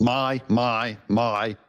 My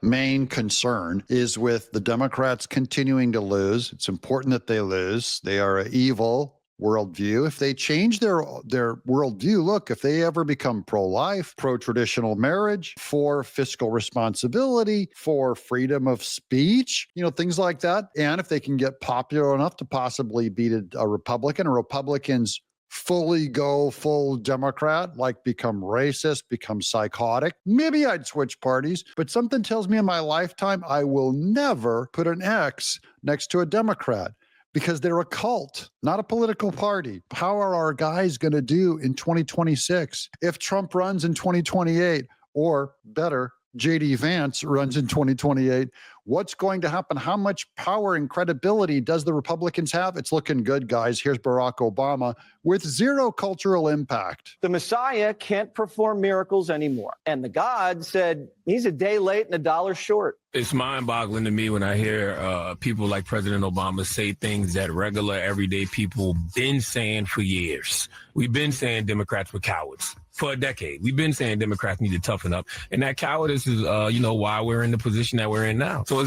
main concern is with the Democrats continuing to lose. It's important that they lose. They are an evil worldview. If they change their worldview, look, if they ever become pro-life, pro-traditional marriage, for fiscal responsibility, for freedom of speech, things like that, and if they can get popular enough to possibly beat a Republican, or Republicans fully go full Democrat, like become racist, become psychotic, maybe I'd switch parties. But something tells me in my lifetime, I will never put an X next to a Democrat, because they're a cult, not a political party. How are our guys going to do in 2026 if Trump runs in 2028, or better, JD Vance runs in 2028? What's going to happen? How much power and credibility does the Republicans have? It's looking good, guys. Here's Barack Obama with zero cultural impact. The Messiah can't perform miracles anymore. And the God said he's a day late and a dollar short. It's mind-boggling to me when I hear people like President Obama say things that regular, everyday people been saying for years. We've been saying Democrats were cowards for a decade. We've been saying Democrats need to toughen up. And that cowardice is, why we're in the position that we're in now. So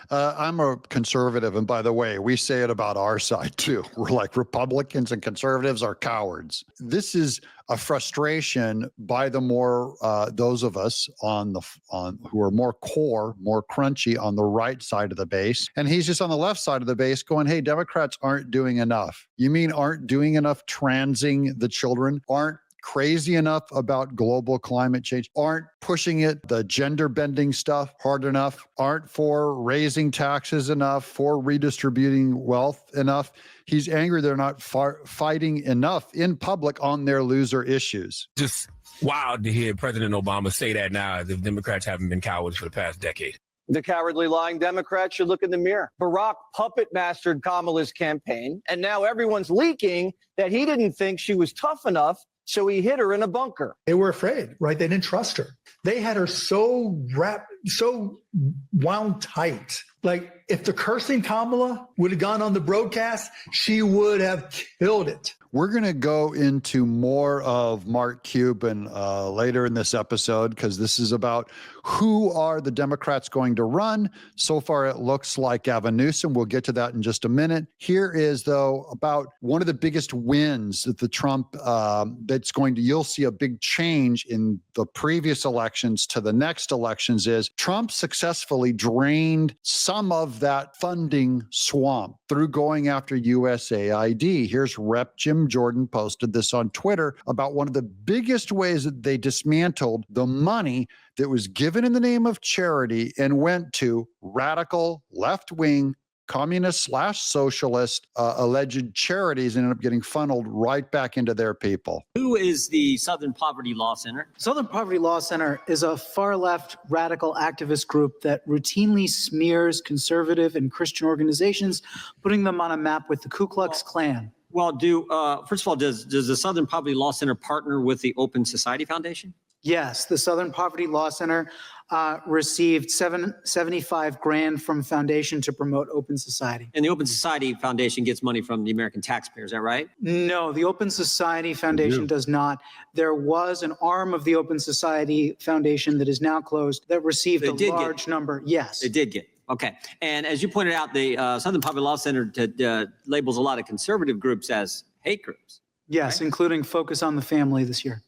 I'm a conservative. And by the way, we say it about our side, too. We're like, Republicans and conservatives are cowards. This is a frustration by the more those of us who are more core, more crunchy on the right side of the base. And he's just on the left side of the base going, hey, Democrats aren't doing enough. You mean aren't doing enough transing the children? Aren't crazy enough about global climate change? Aren't pushing the gender bending stuff hard enough? Aren't for raising taxes enough? For redistributing wealth enough? He's angry they're not fighting enough in public on their loser issues. Just wild to hear President Obama say that now, as if Democrats haven't been cowards for the past decade. The cowardly lying Democrats should look in the mirror. Barack puppet mastered Kamala's campaign, and now everyone's leaking that he didn't think she was tough enough, so he hid her in a bunker. They were afraid, right? They didn't trust her. They had her so wound tight. Like, if the cursing Kamala would have gone on the broadcast, she would have killed it. We're going to go into more of Mark Cuban later in this episode, because this is about who are the Democrats going to run. So far, it looks like Gavin Newsom. We'll get to that in just a minute. Here is, though, about one of the biggest wins that the Trump you'll see a big change in the previous elections to the next elections is Trump successfully drained some of that funding swamp through going after USAID. Here's Rep. Jim Jordan posted this on Twitter about one of the biggest ways that they dismantled the money that was given in the name of charity and went to radical left-wing communist/socialist alleged charities, and ended up getting funneled right back into their people. Who is the Southern Poverty Law Center? Southern Poverty Law Center is a far-left radical activist group that routinely smears conservative and Christian organizations, putting them on a map with the Ku Klux Klan. Well, first of all, does the Southern Poverty Law Center partner with the Open Society Foundation? Yes, the Southern Poverty Law Center received $75,000 from foundation to promote Open Society. And the Open Society Foundation gets money from the American taxpayer, is that right? No, the Open Society Foundation does not. There was an arm of the Open Society Foundation that is now closed that received a large number. Yes. They did get. Okay. And as you pointed out, the Southern Poverty Law Center labels a lot of conservative groups as hate groups. Yes, right? Including Focus on the Family this year.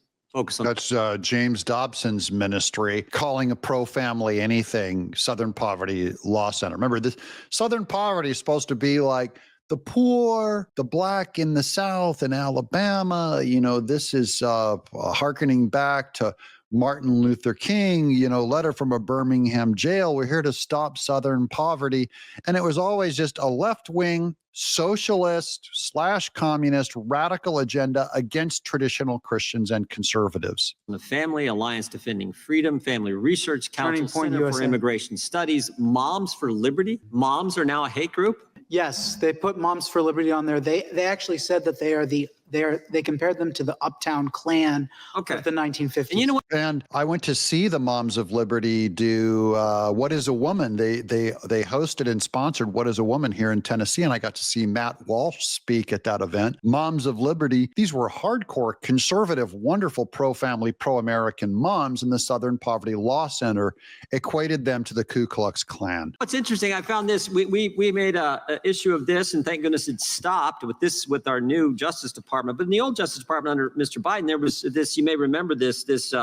That's James Dobson's ministry, calling a pro-family anything, Southern Poverty Law Center. Remember, this Southern poverty is supposed to be like the poor, the black in the South in Alabama. This is hearkening back to Martin Luther King, letter from a Birmingham jail. We're here to stop Southern poverty. And it was always just a left-wing socialist/communist radical agenda against traditional Christians and conservatives. The Family Alliance Defending Freedom, Family Research Council, Center for Immigration Studies, Moms for Liberty. Moms are now a hate group? Yes, they put Moms for Liberty on there. They actually said that they are the They compared them to the Uptown Klan Okay. of the 1950s. And you know what? And I went to see the Moms of Liberty do What is a Woman? They hosted and sponsored What is a Woman here in Tennessee, and I got to see Matt Walsh speak at that event. Moms of Liberty, these were hardcore, conservative, wonderful, pro-family, pro-American moms in the Southern Poverty Law Center, equated them to the Ku Klux Klan. What's interesting, I found this. We made a issue of this, and thank goodness it stopped with our new Justice Department. But in the old Justice Department under Mr. Biden, there was this. You may remember this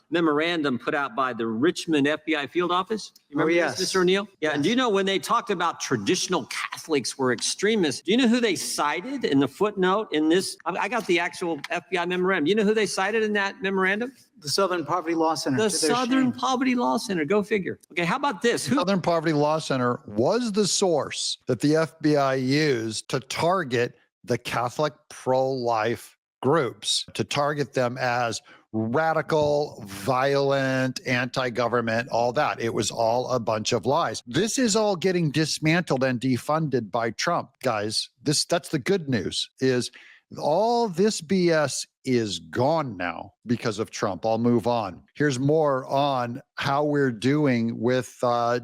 memorandum put out by the Richmond FBI field office. You remember yes. this, Mr. O'Neill? Yeah. And do you know when they talked about traditional Catholics were extremists? Do you know who they cited in the footnote in this? I got the actual FBI memorandum. Do you know who they cited in that memorandum? The Southern Poverty Law Center. The Southern Poverty Law Center. Go figure. Okay, how about this? Southern Poverty Law Center was the source that the FBI used to target the Catholic pro-life groups, to target them as radical, violent, anti-government, all that. It was all a bunch of lies. This is all getting dismantled and defunded by Trump, guys. That's the good news, is all this BS is gone now because of Trump. I'll move on. Here's more on how we're doing with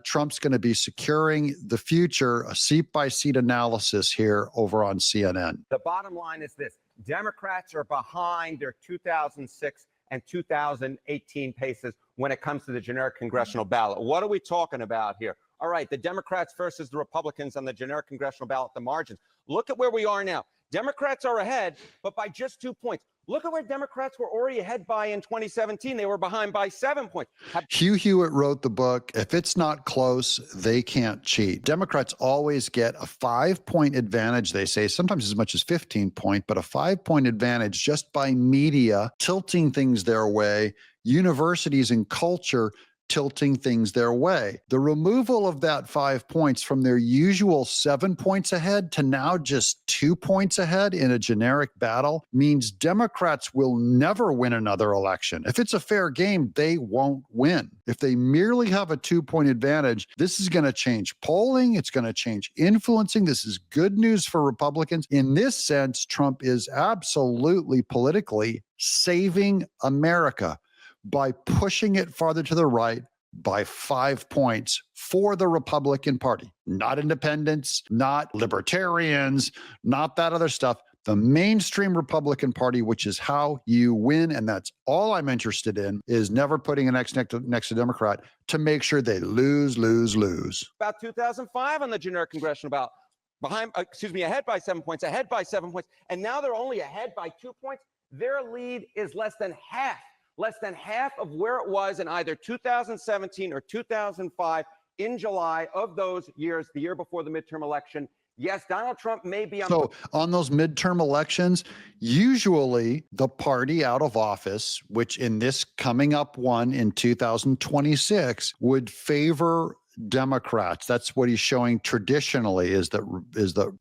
Trump's going to be securing the future, a seat-by-seat analysis here over on CNN. The bottom line is this. Democrats are behind their 2006 and 2018 paces when it comes to the generic congressional ballot. What are we talking about here? All right, the Democrats versus the Republicans on the generic congressional ballot, the margins. Look at where we are now. Democrats are ahead, but by just 2 points. Look at where Democrats were already ahead by in 2017. They were behind by 7 points. Hugh Hewitt wrote the book, If It's Not Close, They Can't Cheat. Democrats always get a 5-point advantage, they say, sometimes as much as 15 point, but a 5-point advantage just by media tilting things their way, universities and culture tilting things their way. The removal of that 5 points from their usual 7 points ahead to now just 2 points ahead in a generic battle means Democrats will never win another election. If it's a fair game, they won't win. If they merely have a 2-point advantage, this is going to change polling. It's going to change influencing. This is good news for Republicans. In this sense, Trump is absolutely politically saving America by pushing it farther to the right by 5 points for the Republican Party, not independents, not libertarians, not that other stuff. The mainstream Republican Party, which is how you win, and that's all I'm interested in, is never putting an X next to Democrat to make sure they lose. About 2005 on the generic congressional ballot. Ahead by 7 points, and now they're only ahead by 2 points. Their lead is less than half of where it was in either 2017 or 2005 in July of those years, the year before the midterm election. Yes, Donald Trump may be on. So on those midterm elections, usually the party out of office, which in this coming up one in 2026, would favor Democrats. That's what he's showing traditionally, is that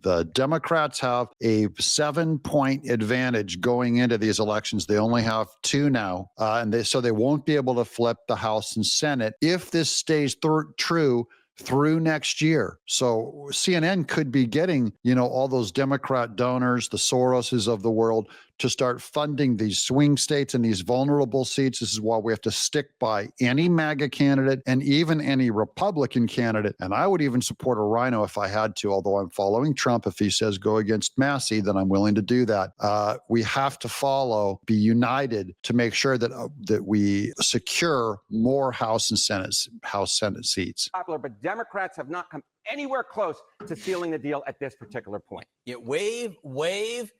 the Democrats have a 7-point advantage going into these elections. They only have 2 now, and so they won't be able to flip the House and Senate if this stays true through next year. So CNN could be getting, all those Democrat donors, the Soroses of the world, to start funding these swing states and these vulnerable seats. This is why we have to stick by any MAGA candidate and even any Republican candidate. And I would even support a rhino if I had to, although I'm following Trump. If he says go against Massey, then I'm willing to do that. We have to be united to make sure that we secure more House Senate seats. Popular, but Democrats have not come anywhere close to sealing the deal at this particular point. Yeah, wave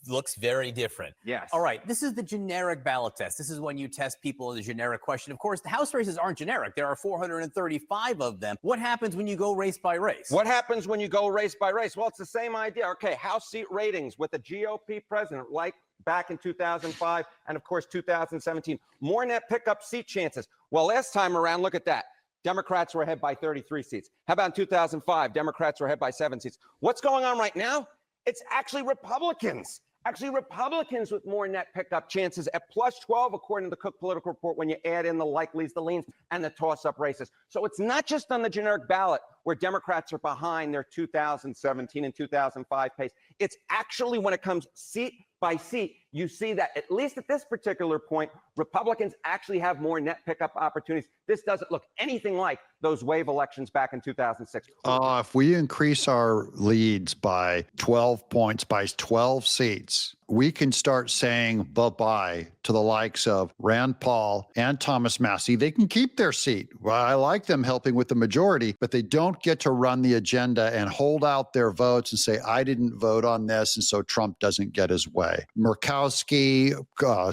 looks very different. Yes. All right. This is the generic ballot test. This is when you test people in a generic question. Of course, the House races aren't generic. There are 435 of them. What happens when you go race by race? What happens when you go race by race? Well, it's the same idea. Okay, House seat ratings with the GOP president, like back in 2005 and, of course, 2017. More net pickup seat chances. Well, last time around, look at that. Democrats were ahead by 33 seats. How about in 2005? Democrats were ahead by 7 seats. What's going on right now? It's actually Republicans. Republicans with more net pickup chances at plus 12, according to the Cook Political Report, when you add in the likelies, the leans, and the toss-up races. So it's not just on the generic ballot where Democrats are behind their 2017 and 2005 pace. It's actually when it comes seat by seat, you see that at least at this particular point, Republicans actually have more net pickup opportunities. This doesn't look anything like those wave elections back in 2006. If we increase our leads by 12 points, by 12 seats, we can start saying bye-bye to the likes of Rand Paul and Thomas Massie. They can keep their seat. Well, I like them helping with the majority, but they don't get to run the agenda and hold out their votes and say, I didn't vote on this, and so Trump doesn't get his way. Murkowski,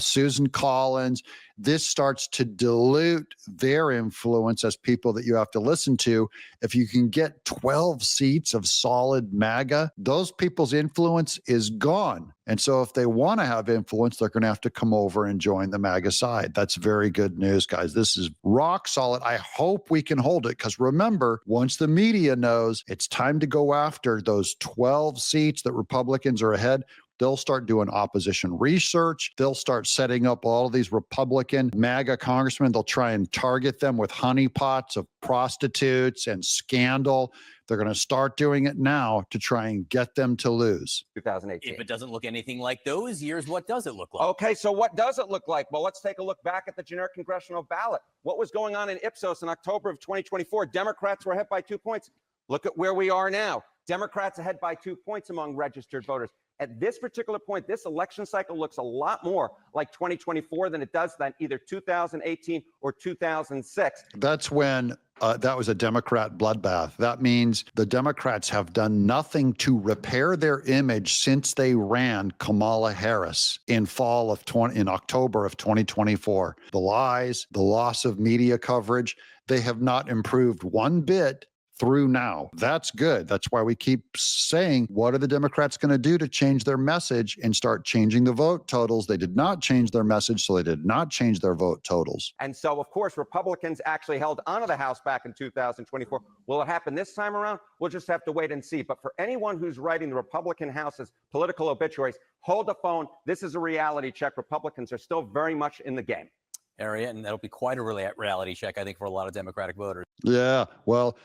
Susan Collins, this starts to dilute their influence as people that you have to listen to. If you can get 12 seats of solid MAGA, those people's influence is gone. And so if they want to have influence, they're going to have to come over and join the MAGA side. That's very good news, guys. This is rock solid. I hope we can hold it, because remember, once the media knows it's time to go after those 12 seats that Republicans are ahead, they'll start doing opposition research. They'll start setting up all of these Republican MAGA congressmen. They'll try and target them with honeypots of prostitutes and scandal. They're going to start doing it now to try and get them to lose. 2018. If it doesn't look anything like those years, what does it look like? Okay, so what does it look like? Well, let's take a look back at the generic congressional ballot. What was going on in Ipsos in October of 2024? Democrats were ahead by 2 points. Look at where we are now. Democrats ahead by 2 points among registered voters. At this particular point, this election cycle looks a lot more like 2024 than it does than either 2018 or 2006. That's when that was a Democrat bloodbath. That means the Democrats have done nothing to repair their image since they ran Kamala Harris in October of 2024. The lies, the loss of media coverage, they have not improved one bit through now. That's good. That's why we keep saying, what are the Democrats going to do to change their message and start changing the vote totals? They did not change their message, so they did not change their vote totals. And so, of course, Republicans actually held onto the House back in 2024. Will it happen this time around? We'll just have to wait and see. But for anyone who's writing the Republican House's political obituaries, hold the phone. This is a reality check. Republicans are still very much in the game. Area, and that'll be quite a reality check, I think, for a lot of Democratic voters. Yeah, well,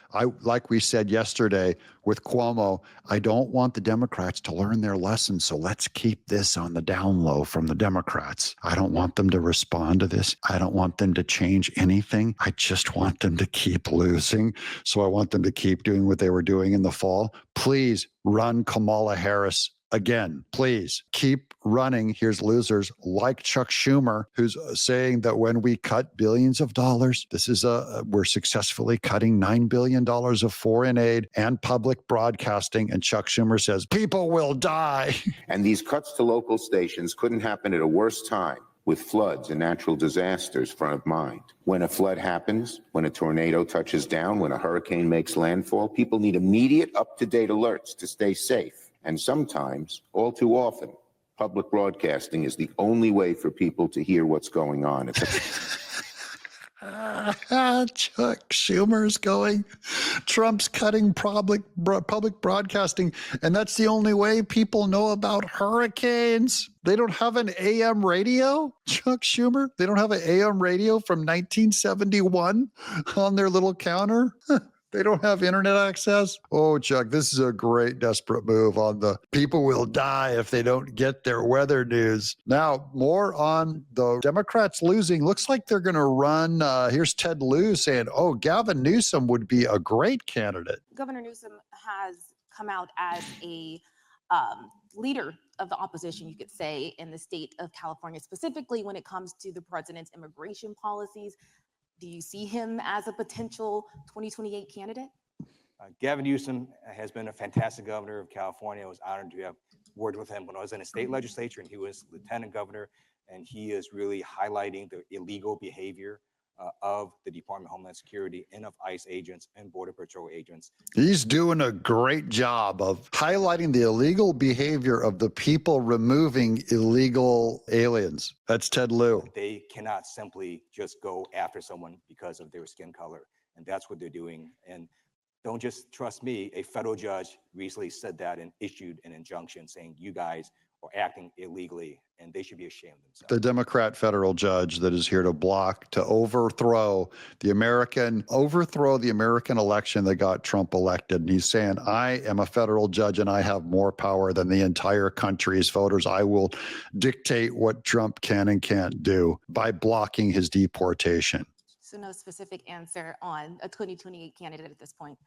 like we said yesterday with Cuomo, I don't want the Democrats to learn their lesson, so let's keep this on the down low from the Democrats. I don't want them to respond to this. I don't want them to change anything. I just want them to keep losing. So I want them to keep doing what they were doing in the fall. Please run Kamala Harris again. Please keep running. Here's losers like Chuck Schumer, who's saying that when we cut billions of dollars, we're successfully cutting $9 billion of foreign aid and public broadcasting. And Chuck Schumer says, people will die. And these cuts to local stations couldn't happen at a worse time, with floods and natural disasters front of mind. When a flood happens, when a tornado touches down, when a hurricane makes landfall, people need immediate up-to-date alerts to stay safe. And sometimes, all too often, public broadcasting is the only way for people to hear what's going on. Chuck Schumer's going. Trump's cutting public broadcasting, and that's the only way people know about hurricanes. They don't have an AM radio, Chuck Schumer? They don't have an AM radio from 1971 on their little counter? They don't have internet access. Oh, Chuck, this is a great desperate move on the people will die if they don't get their weather news. Now, more on the Democrats losing. Looks like they're going to run. Here's Ted Lieu saying, oh, Gavin Newsom would be a great candidate. Governor Newsom has come out as a leader of the opposition, you could say, in the state of California, specifically when it comes to the president's immigration policies. Do you see him as a potential 2028 candidate? Gavin Newsom has been a fantastic governor of California. I was honored to have worked with him when I was in the state legislature, and he was lieutenant governor, and he is really highlighting the illegal behavior of the Department of Homeland Security and of ICE agents and Border Patrol agents. He's doing a great job of highlighting the illegal behavior of the people removing illegal aliens. That's Ted Lieu. They cannot simply just go after someone because of their skin color, and that's what they're doing. And don't just trust me. A federal judge recently said that and issued an injunction saying you guys or acting illegally, and they should be ashamed of themselves. The Democrat federal judge that is here to overthrow the American election that got Trump elected. And he's saying, I am a federal judge and I have more power than the entire country's voters. I will dictate what Trump can and can't do by blocking his deportation. So no specific answer on a 2028 candidate at this point.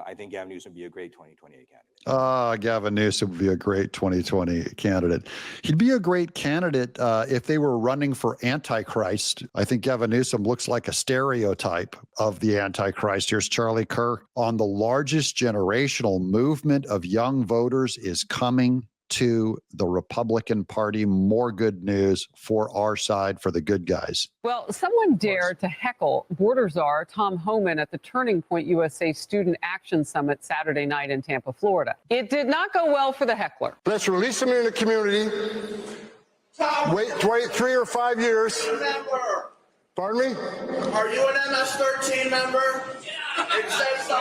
I think Gavin Newsom would be a great 2028 candidate. Gavin Newsom would be a great 2020 candidate. He'd be a great candidate if they were running for Antichrist. I think Gavin Newsom looks like a stereotype of the Antichrist. Here's Charlie Kirk on the largest generational movement of young voters is coming to the Republican Party. More good news for our side, for the good guys. Well, someone dared to heckle border czar Tom Homan at the Turning Point USA Student Action Summit Saturday night in Tampa, Florida. It did not go well for the heckler. Let's release them in the community. Wait 3 or 5 years. Pardon me? Are you an MS-13 member? It says so.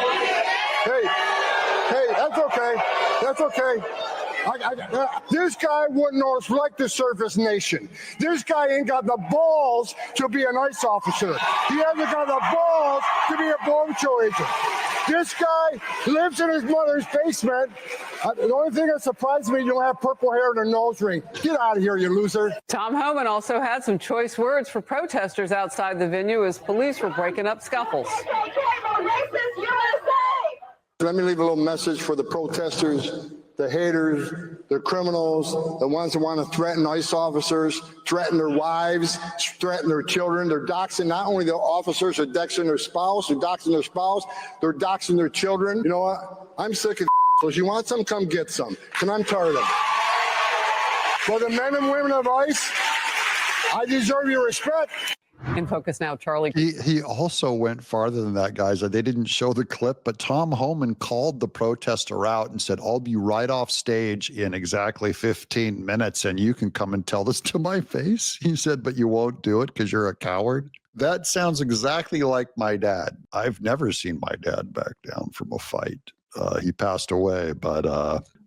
Hey, that's okay. That's okay. This guy wouldn't respect the surface nation. This guy ain't got the balls to be an ICE officer. He hasn't got the balls to be a bomb show agent. This guy lives in his mother's basement. The only thing that surprised me, you don't have purple hair and a nose ring. Get out of here, you loser. Tom Homan also had some choice words for protesters outside the venue as police were breaking up scuffles. Let me leave a little message for the protesters, the haters, the criminals, the ones that want to threaten ICE officers, threaten their wives, threaten their children. They're doxing not only the officers, they're doxing their spouse, they're doxing their children. You know what? I'm sick of so if you want some, come get some. And I'm tired of them. For the men and women of ICE, I deserve your respect. In focus now, Charlie. He also went farther than that, guys. They didn't show the clip, but Tom Homan called the protester out and said, I'll be right off stage in exactly 15 minutes and you can come and tell this to my face. He said, but you won't do it because you're a coward. That sounds exactly like my dad. I've never seen my dad back down from a fight. He passed away, but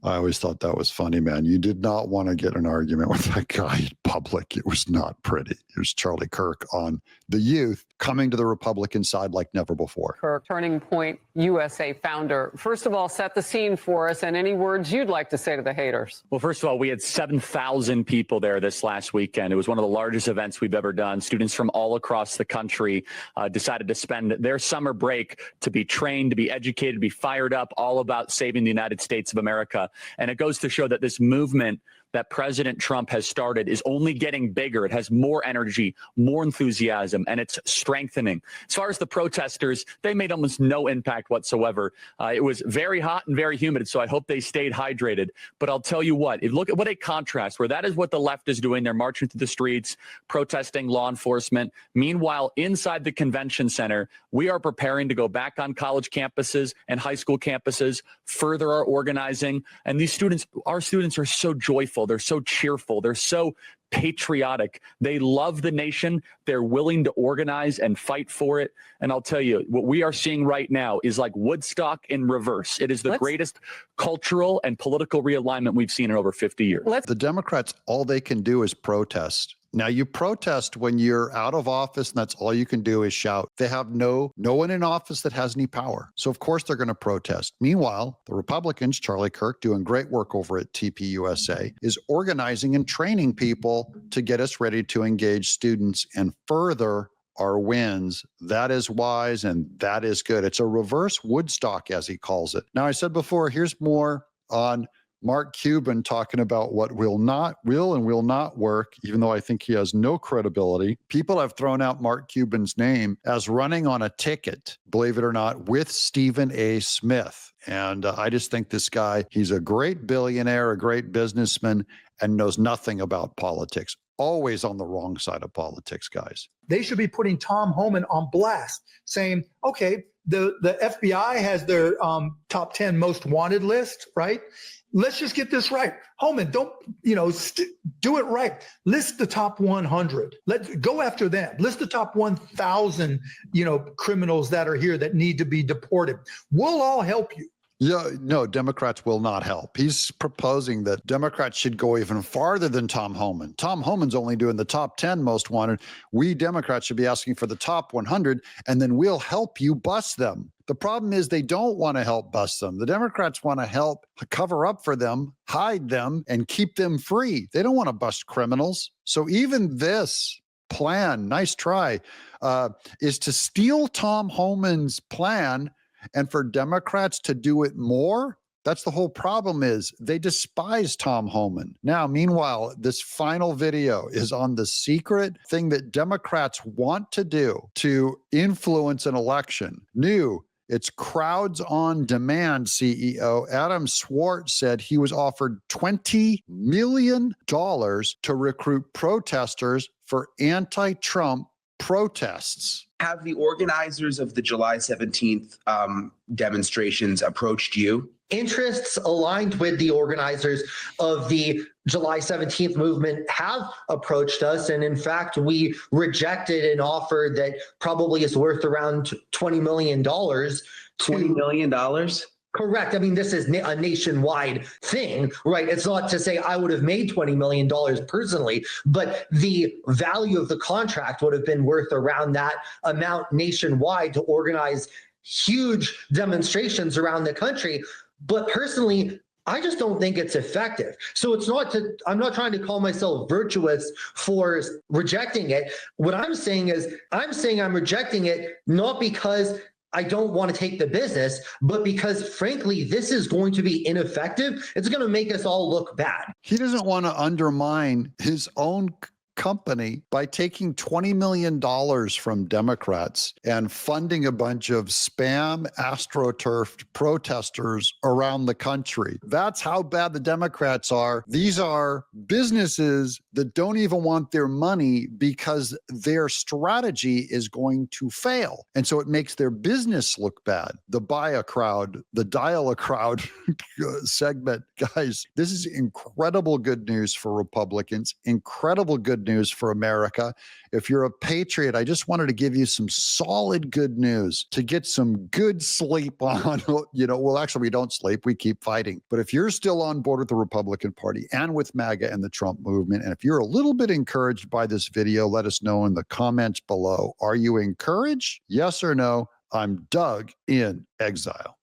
I always thought that was funny, man. You did not want to get an argument with that guy in public. It was not pretty. Here's Charlie Kirk on the youth coming to the Republican side like never before. Kirk, Turning Point USA founder. First of all, set the scene for us and any words you'd like to say to the haters. Well, first of all, we had 7,000 people there this last weekend. It was one of the largest events we've ever done. Students from all across the country decided to spend their summer break to be trained, to be educated, to be fired up, all about saving the United States of America. And it goes to show that this movement that President Trump has started is only getting bigger. It has more energy, more enthusiasm, and it's strengthening. As far as the protesters, they made almost no impact whatsoever. It was very hot and very humid, so I hope they stayed hydrated. But I'll tell you what, look at what a contrast, where that is what the left is doing. They're marching through the streets, protesting law enforcement. Meanwhile, inside the convention center, we are preparing to go back on college campuses and high school campuses, further our organizing. And these students, our students are so joyful. They're so cheerful. They're so patriotic. They love the nation. They're willing to organize and fight for it. And I'll tell you, what we are seeing right now is like Woodstock in reverse. It is the greatest cultural and political realignment we've seen in over 50 years. The Democrats, all they can do is protest. Now, you protest when you're out of office, and that's all you can do is shout. They have no one in office that has any power. So, of course, they're going to protest. Meanwhile, the Republicans, Charlie Kirk, doing great work over at TPUSA, is organizing and training people to get us ready to engage students and further our wins. That is wise and that is good. It's a reverse Woodstock, as he calls it. Now, I said before, here's more on Mark Cuban talking about what will and will not work, even though I think he has no credibility. People have thrown out Mark Cuban's name as running on a ticket, believe it or not, with Stephen A. Smith. And I just think this guy, he's a great billionaire, a great businessman, and knows nothing about politics. Always on the wrong side of politics, guys. They should be putting Tom Homan on blast, saying, okay, the FBI has their top 10 most wanted list, right? Let's just get this right. Homan, don't, do it right. List the top 100. Let's go after them. List the top 1,000, criminals that are here that need to be deported. We'll all help you. Yeah, no, Democrats will not help. He's proposing that Democrats should go even farther than Tom Homan. Tom Homan's only doing the top 10 most wanted. We Democrats should be asking for the top 100, and then we'll help you bust them. The problem is they don't want to help bust them. The Democrats want to help cover up for them, hide them, and keep them free. They don't want to bust criminals. So even this plan, nice try, is to steal Tom Homan's plan and for Democrats to do it more. That's the whole problem, is they despise Tom Homan. Now, meanwhile, this final video is on the secret thing that Democrats want to do to influence an election. New. It's Crowds on Demand CEO Adam Schwartz said he was offered $20 million to recruit protesters for anti-Trump protests. Have the organizers of the July 17th demonstrations approached you? Interests aligned with the organizers of the July 17th movement have approached us. And in fact, we rejected an offer that probably is worth around $20 million. $20 million? Correct. I mean, this is a nationwide thing, right? It's not to say I would have made $20 million personally, but the value of the contract would have been worth around that amount nationwide to organize huge demonstrations around the country. But personally, I just don't think it's effective. So it's not to, I'm not trying to call myself virtuous for rejecting it. What I'm saying is I'm rejecting it not because I don't want to take the business, but because frankly, this is going to be ineffective. It's going to make us all look bad. He doesn't want to undermine his own company by taking $20 million from Democrats and funding a bunch of spam astroturfed protesters around the country. That's how bad the Democrats are. These are businesses that don't even want their money because their strategy is going to fail. And so it makes their business look bad. The buy a crowd, the dial a crowd segment, guys, this is incredible good news for Republicans, incredible good news for America. If you're a patriot, I just wanted to give you some solid good news to get some good sleep on. Well, actually, we don't sleep. We keep fighting. But if you're still on board with the Republican Party and with MAGA and the Trump movement, and if you're a little bit encouraged by this video, let us know in the comments below. Are you encouraged? Yes or no? I'm Doug in Exile.